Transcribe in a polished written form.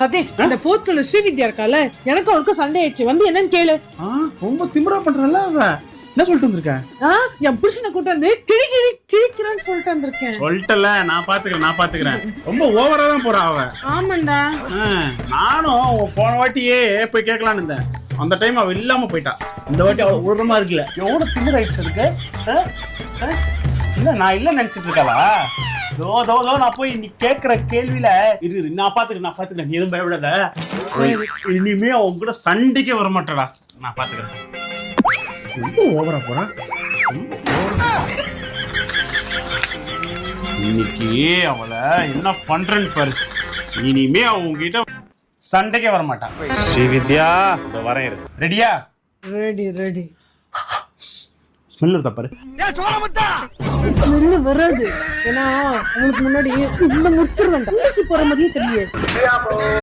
சதீஷ், இந்த 4th ஸ்ரீவித்யா இருக்கால, எனக்கு அவளுக்கு சண்டை ஆயிடுச்சு. வந்து என்னன்னு கேளு. ரொம்ப திமிரா பண்றல அவ. என்ன சொல்லிட்டு வந்திருக்கேன்? என் புருஷனை கூட்டு வந்து கிழிக்கிறான்னு சொல்லிட்டு வந்திருக்கேன். சொல்லிட்டல, நான் பாத்துக்கிறேன். ரொம்ப ஓவரா தான் போறா அவ. ஆமாண்டா. நானும் போன வாட்டியே போய் கேட்கலான்னு இருந்தேன். அந்த டைம் அவ இல்லாம போயிட்டா. இந்த வாட்டி அவ உருமா இருக்குல்ல. எவ்வளவு திமிர ஆயிடுச்சு அதுக்கு. இல்ல நான் இல்ல நினைச்சிட்டு இருக்காளா? தோ நான் போய் நீ கேக்குற கேள்வியில இரு, நான் பாத்துக்கிறேன். நீ எதுவும் பயப்படாத. இனிமே அவங்க கூட சண்டைக்கே வர மாட்டடா. நான் பாத்துக்கிறேன். ரொம்ப ஓவரா போறா. இன்னைக்கு அவளை என்ன பண்றேன்னு பாரு. இனிமே அவங்க கிட்ட சண்டைக்கே வர மாட்டான். ஸ்ரீவித்யா, இந்த வரேன் இரு. ரெடியா? ரெடி. ஸ்மெல் வருதா பாரு. ஸ்மெல் வராது. ஏன்னா உங்களுக்கு முன்னாடி இந்த முடிச்சிருவேன். போற மாதிரியே தெரியல.